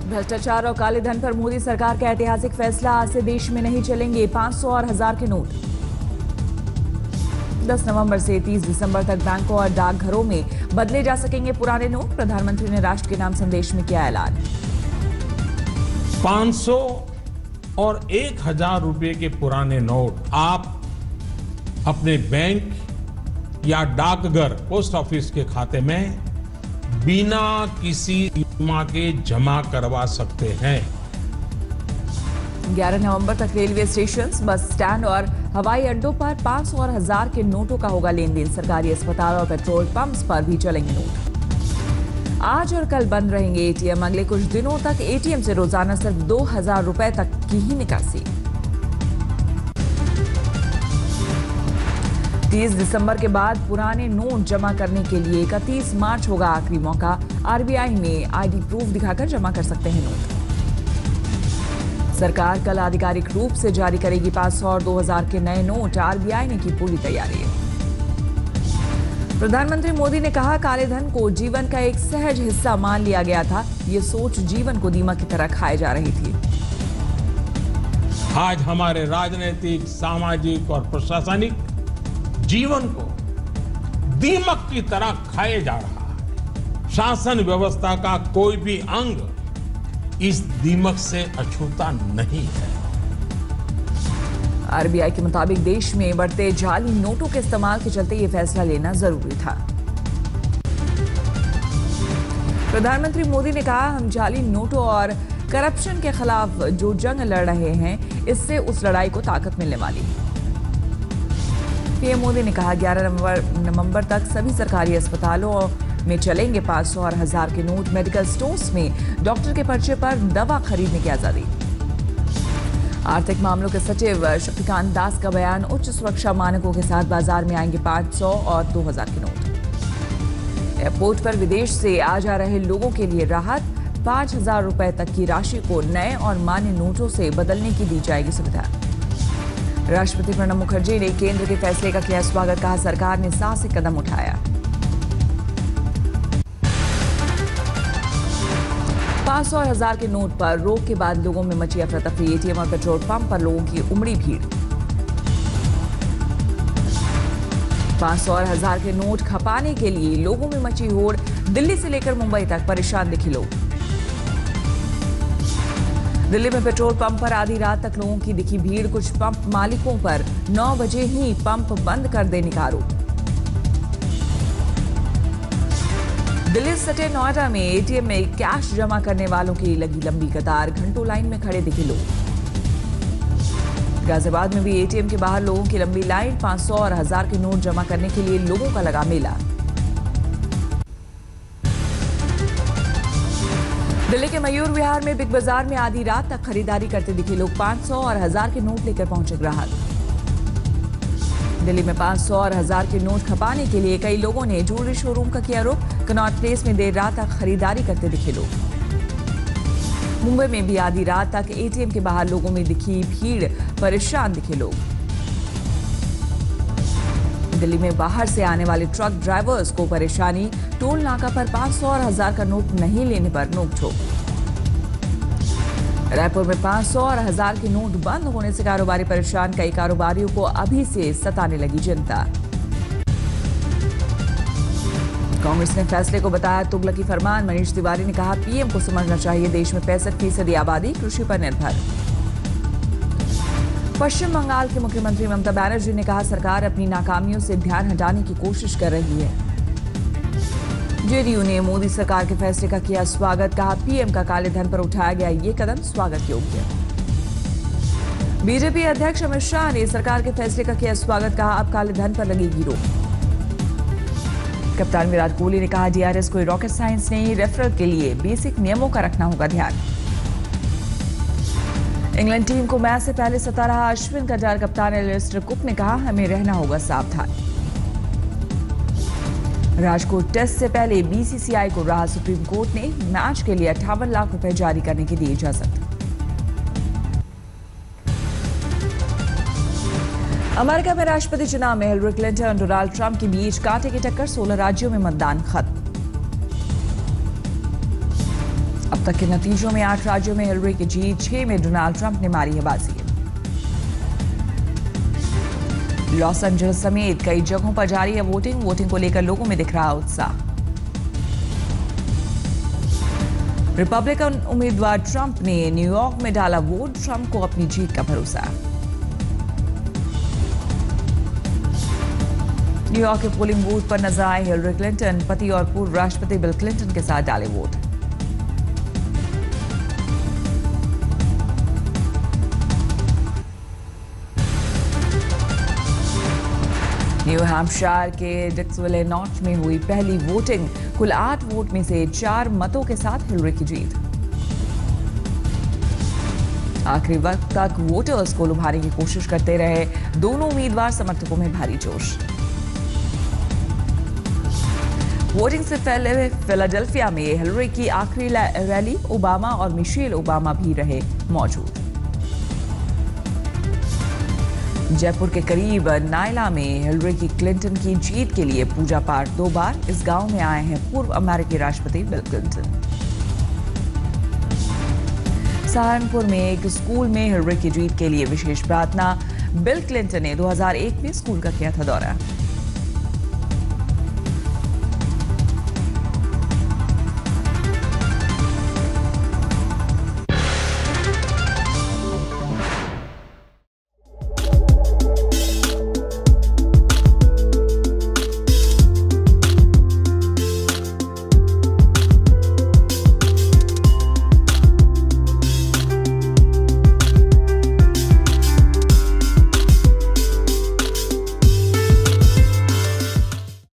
भ्रष्टाचार और काले धन पर मोदी सरकार का ऐतिहासिक फैसला, आज से देश में नहीं चलेंगे 500 और 1000 के नोट। 10 नवंबर से 30 दिसंबर तक बैंकों और डाकघरों में बदले जा सकेंगे पुराने नोट। प्रधानमंत्री ने राष्ट्र के नाम संदेश में किया ऐलान। 500 और 1000 रुपए के पुराने नोट आप अपने बैंक या डाकघर पोस्ट ऑफिस के खाते में बिना किसी सीमा के जमा करवा सकते हैं। 11 नवंबर तक रेलवे स्टेशन, बस स्टैंड और हवाई अड्डों पर 500 और 1000 के नोटों का होगा लेन देन। सरकारी अस्पताल और पेट्रोल पंप्स पर भी चलेंगे नोट। आज और कल बंद रहेंगे एटीएम। अगले कुछ दिनों तक एटीएम से रोजाना सिर्फ 2000 रुपए तक की ही निकासी। 30 दिसंबर के बाद पुराने नोट जमा करने के लिए 31 मार्च होगा आखिरी मौका। आरबीआई में आईडी प्रूफ दिखाकर जमा कर सकते हैं नोट। सरकार कल आधिकारिक रूप से जारी करेगी 500 और 2000 के नए नोट। आरबीआई ने की पूरी तैयारी। प्रधानमंत्री मोदी ने कहा, काले धन को जीवन का एक सहज हिस्सा मान लिया गया था। ये सोच जीवन को दीमक की तरह खाए जा रही थी। आज हमारे राजनीतिक, सामाजिक और प्रशासनिक जीवन को दीमक की तरह खाए जा रहा है। शासन व्यवस्था का कोई भी अंग इस दीमक से अछूता नहीं है। आरबीआई के मुताबिक देश में बढ़ते जाली नोटों के इस्तेमाल के चलते ये फैसला लेना जरूरी था। प्रधानमंत्री मोदी ने कहा, हम जाली नोटों और करप्शन के खिलाफ जो जंग लड़ रहे हैं, इससे उस लड़ाई को ताकत मिलने वाली है। पीएम मोदी ने कहा, 11 नवंबर तक सभी सरकारी अस्पतालों में चलेंगे 500 और 1000 के नोट। मेडिकल स्टोर्स में डॉक्टर के पर्चे पर दवा खरीदने की आजादी। आर्थिक मामलों के सचिव शक्तिकांत दास का बयान, उच्च सुरक्षा मानकों के साथ बाजार में आएंगे 500 और 2000 के नोट। एयरपोर्ट पर विदेश से आ जा रहे लोगों के लिए राहत, 5000 रुपए तक की राशि को नए और मान्य नोटों से बदलने की दी जाएगी सुविधा। राष्ट्रपति प्रणब मुखर्जी ने केंद्र के फैसले का किया स्वागत। कहा, सरकार ने साहसिक कदम उठाया। 500 और 1000 के नोट पर रोक के बाद लोगों में मची अफरा-तफरी। एटीएम और पेट्रोल पंप पर लोगों की उमड़ी भीड़। 500 और 1000 के नोट खपाने के लिए लोगों में मची होड़। दिल्ली से लेकर मुंबई तक परेशान दिखे लोग। दिल्ली में पेट्रोल पंप पर आधी रात तक लोगों की दिखी भीड़। कुछ पंप मालिकों पर 9 बजे ही पंप बंद कर देने का आरोप। दिल्ली से सटे नोएडा में एटीएम में कैश जमा करने वालों की लगी लंबी कतार। घंटों लाइन में खड़े दिखे लोग। गाजियाबाद में भी एटीएम के बाहर लोगों की लंबी लाइन। 500 और 1000 के नोट जमा करने के लिए लोगों का लगा मेला। दिल्ली के मयूर विहार में बिग बाजार में आधी रात तक खरीदारी करते दिखे लोग। 500 और 1000 के नोट लेकर पहुंचे ग्राहक। दिल्ली में 500 और 1000 के नोट खपाने के लिए कई लोगों ने ज्वेलरी शोरूम का किया रुख। कनॉट प्लेस में देर रात तक खरीदारी करते दिखे लोग। मुंबई में भी आधी रात तक एटीएम के बाहर लोगों में दिखी भीड़, परेशान दिखे लोग। दिल्ली में बाहर से आने वाले ट्रक ड्राइवर्स को परेशानी। टोल नाका पर 500 और 1000 का नोट नहीं लेने पर नोकझोंक। रायपुर में 500 और 1000 के नोट बंद होने से कारोबारी परेशान। कई कारोबारियों को अभी से सताने लगी चिंता। कांग्रेस ने फैसले को बताया तुगलकी फरमान। मनीष तिवारी ने कहा, पीएम को समझना चाहिए देश में 65% आबादी कृषि पर निर्भर। पश्चिम बंगाल के मुख्यमंत्री ममता बनर्जी ने कहा, सरकार अपनी नाकामियों से ध्यान हटाने की कोशिश कर रही है। जेडीयू ने मोदी सरकार के फैसले का किया स्वागत। कहा, पीएम का काले धन पर उठाया गया ये कदम स्वागत योग्य। बीजेपी अध्यक्ष अमित शाह ने सरकार के फैसले का किया स्वागत। कहा, अब काले धन पर लगेगी रोक। कप्तान विराट कोहली ने कहा, डीआरएस कोई रॉकेट साइंस नहीं, रेफरल के लिए बेसिक नियमों का रखना होगा ध्यान। इंग्लैंड टीम को मैच से पहले सता रहा अश्विन का डर। कप्तान एलिस्टर कुक ने कहा, हमें रहना होगा सावधान। राजकोट टेस्ट से पहले बीसीसीआई को राह। सुप्रीम कोर्ट ने मैच के लिए 58 लाख रुपए जारी करने की दी इजाजत। अमेरिका में राष्ट्रपति चुनाव में हिलरी क्लिंटन और डोनाल्ड ट्रंप के बीच कांटे की टक्कर। 16 राज्यों में मतदान खत्म। अब तक के नतीजों में 8 राज्यों में हिलरी की जीत, 6 में डोनाल्ड ट्रंप ने मारी है बाजी। लॉस एंजल्स समेत कई जगहों पर जारी है वोटिंग को लेकर लोगों में दिख रहा उत्साह। रिपब्लिकन उम्मीदवार ट्रंप ने न्यूयॉर्क में डाला वोट, ट्रंप को अपनी जीत का भरोसा। न्यूयॉर्क के पोलिंग बूथ पर नजर आए हिलरी क्लिंटन, पति और पूर्व राष्ट्रपति बिल क्लिंटन के साथ डाले वोट। न्यू हैम्पशायर के डिक्सविले नॉर्थ में हुई पहली वोटिंग, कुल 8 वोट में से 4 मतों के साथ हिलरी की जीत। आखिरी वक्त तक वोटर्स को लुभाने की कोशिश करते रहे दोनों उम्मीदवार, समर्थकों में भारी जोश। वोटिंग से पहले फिलाडेल्फिया में हिलरी की आखिरी रैली, ओबामा और मिशेल ओबामा भी रहे मौजूद। जयपुर के करीब नायला में हिलरी की क्लिंटन की जीत के लिए पूजा पाठ 2 बार। इस गांव में आए हैं पूर्व अमेरिकी राष्ट्रपति बिल क्लिंटन। सहारनपुर में एक स्कूल में हिलरी की जीत के लिए विशेष प्रार्थना। बिल क्लिंटन ने 2001 में स्कूल का किया था दौरा।